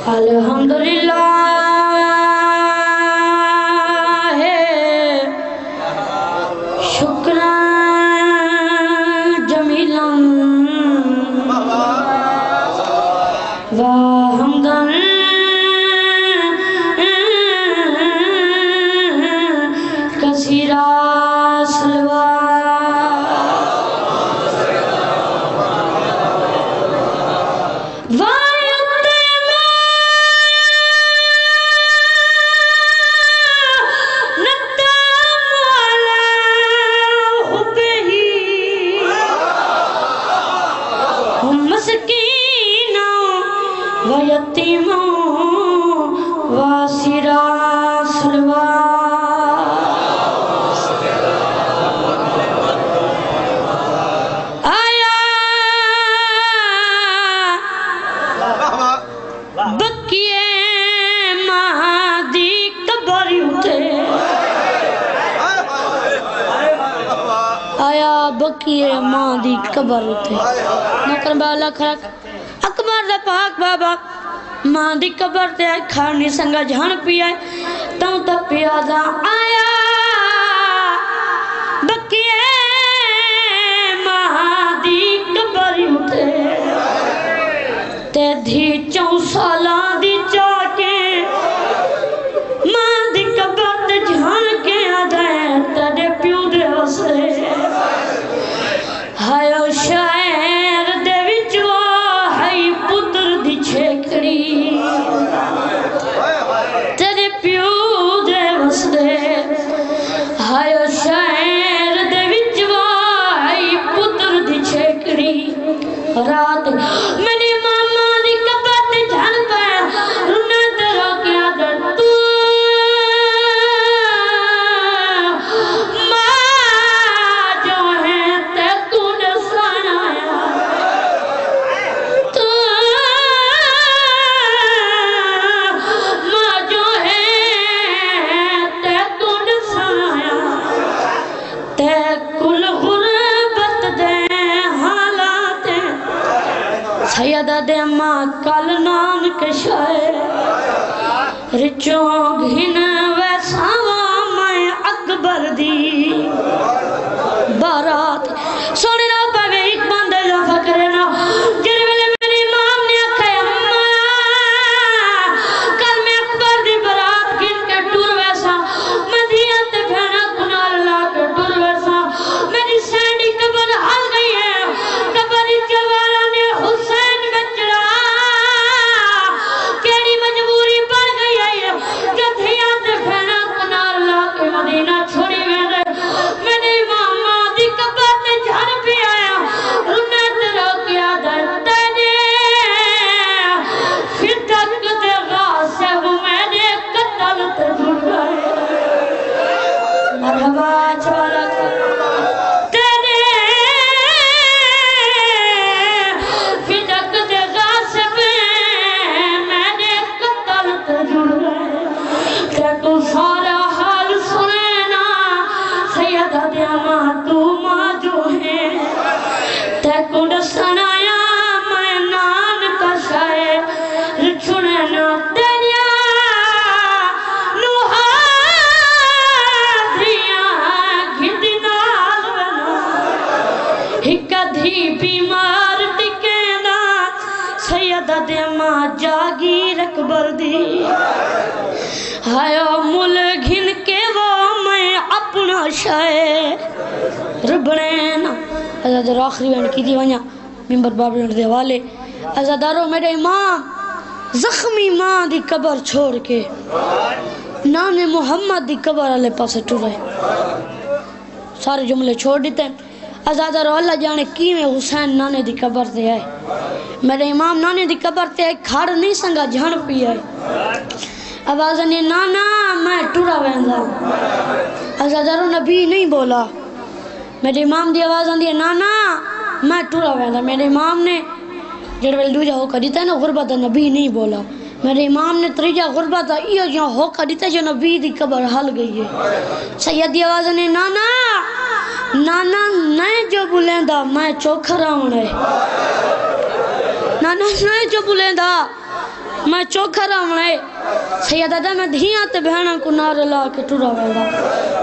الحمدللہ شکرا جمیلا وحمدا کثیرا بکیے ماں دی قبر اتے نکر بالا کھرک اکبر دا پاک بابا ماں دی قبر تے آئی کھارنی سنگا جھان پی آئی تاں تا پیازا آیا بکیے ماں دی قبر اتے تے دھی 4 سالاں دی چاکے ماں دی قبر تے جھان کے آدھائے تڑے پیو دے وسے ہائیو شاعر دے وچو ہائی پتر دی چھیکڑی تیرے پیو دے وسدے ہائیو شاعر دے وچو ہائی پتر دی چھیکڑی رات میری ماما دی قبر تے جھان پایا رونا تے رو کے آدھر تو سیدہ دے ماں کل نانک شاعر رچوں گھن ویسا میں اکبر دی بارات سونے نہ پاوے ایک بندے جو فکرے نہ جن ویلے میری امام نے آکھے اماں کل میں اکبر دی بارات گھن کے ٹور ویسا مدینہ تے بھینا کنال لا کے ٹور ویسا میری سینڈی قبر حل گئی ہے قبر جوالا نے حسین جاگیر اکبر دی ہائیو مل گھن کے وہ میں اپنا شاعر ربڑین ازادر آخری وین کی دی ونیا ممبر بابلن دے والے ازادارو میرے امام زخمی ماں دی قبر چھوڑ کے نان محمد دی قبر علی پاسے ٹورے سارے جملے چھوڑ دیتے ہیں ازادارو اللہ جانے کی میں حسین نانے دی قبر دے آئے میرے امام نانے دی قبر تے ایک کھاڑ نہیں سنگا جھن پی آئے آوازن یہ نانا میں ٹورا ویندا ازادارو نبی نہیں بولا میرے امام دی آوازن دی نانا میں ٹورا ویندا میرے امام نے جڑ ویل دوجا ہو کر دیتا ہے نا غربت نبی نہیں بولا میرے امام نے تریجا غربت ایو جہاں ہو کر دیتا ہے جو نبی دی قبر حل گئی ہے سیدی آوازن یہ نانا نانا نئے جو بلیندا میں چوکھر آؤں ہے نانا نئے جو بلیندا میں چوکھا رامنے سیدہ دا میں دھیاں تے بہناں کو نعرے لا کے ٹرا ویندا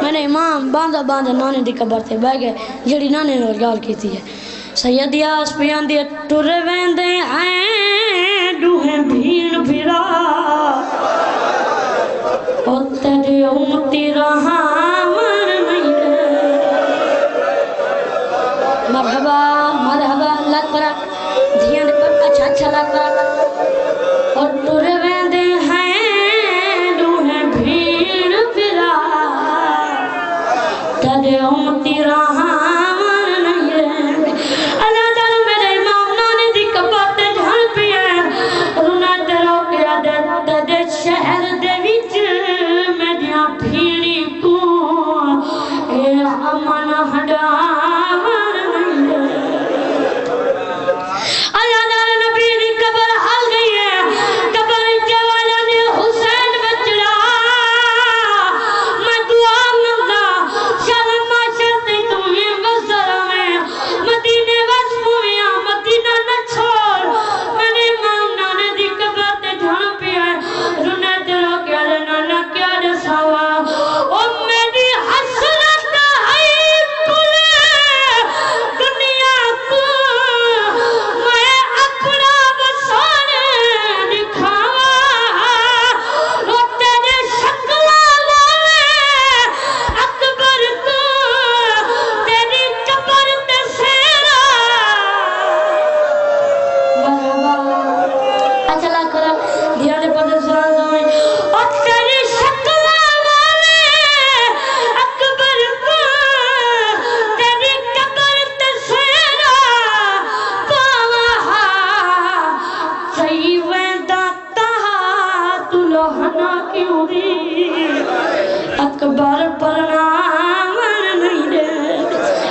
میں نے امام باندھا باندھا نانے دی قبر تے بہ گئے جڑی نانے نال گال کیتی ہے سیدی آس پیاں دی ٹر ویندے ہیں ڈوہیں بھیڑ بھرا او تیرے امتی رہاں من نہیں مرحبا مرحبا اللہ کرا دھیاں دے پر اچھا اچھا اللہ کرا اور ٹر ویندے ہیں ڈوہیں بھیڑ بھرا تیرے امتی رہاں شہر دے وچ میڈیاں بھیڑی کو اے امن ہڈاور اللہ نال نبی دی قبر حل گئی ہے قبر جوالا نے حسین بچڑا میں دعا منگا شرم معاشر تے تو یہ وزر میں مدینے وس مویاں مدینہ نہ چھوڑ میں نے امام نانے دی قبر تے جھڑ پیا اکبر پر نامن نہیں دے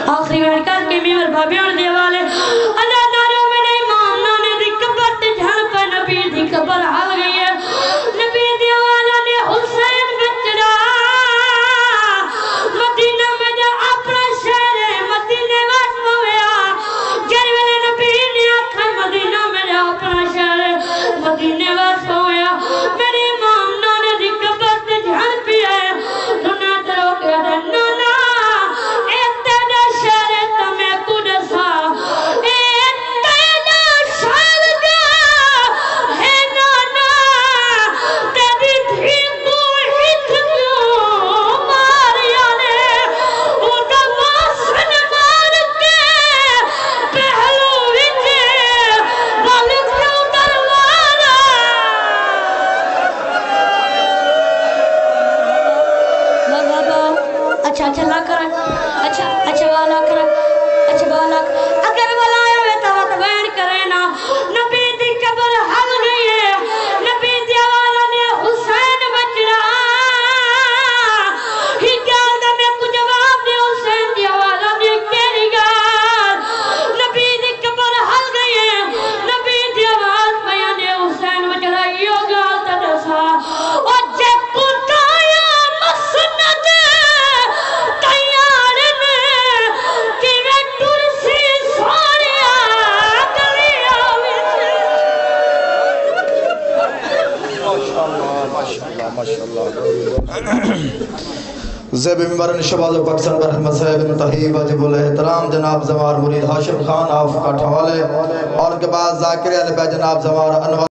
آخری میں کر کے میور بھابیان دے والے اللہ داروں میں نے امام نانے دی قبر تے جھڑ پہ نبی دی قبر حل گئی ہے نبی دی والا نے حسین بچڑا مدینہ میں جا اپنا شہر ہے مدینہ وقت ہویا جر ویلے نبی نے آکھا مدینہ میں جا اپنا شہر ہے مدینہ وقت ہویا میرے امام نانے دی قبر تے جھڑ پہ ہے اچھا لا کر اچھا والا کر اچھا والا اگر والا آیا ہوئے تو بیان کرے نا نبی دی قبر حل گئی ہے نبی دی والا نے حسین بچڑا ہی گال دا میں کو جواب دے حسین دی والا نے کیری گال نبی دی قبر حل گئی ہے نبی دی آواز بیان دے حسین بچڑا یہ گال تا دسا اور جے پتایا مسند زیب ممبرن شباز و پاکستان برحمت صاحب متحیب واجب الاحترام جناب زمار مرید حاشم خان آف کاٹھوالے اور کے بعد ذاکر علی بے جناب زمار انور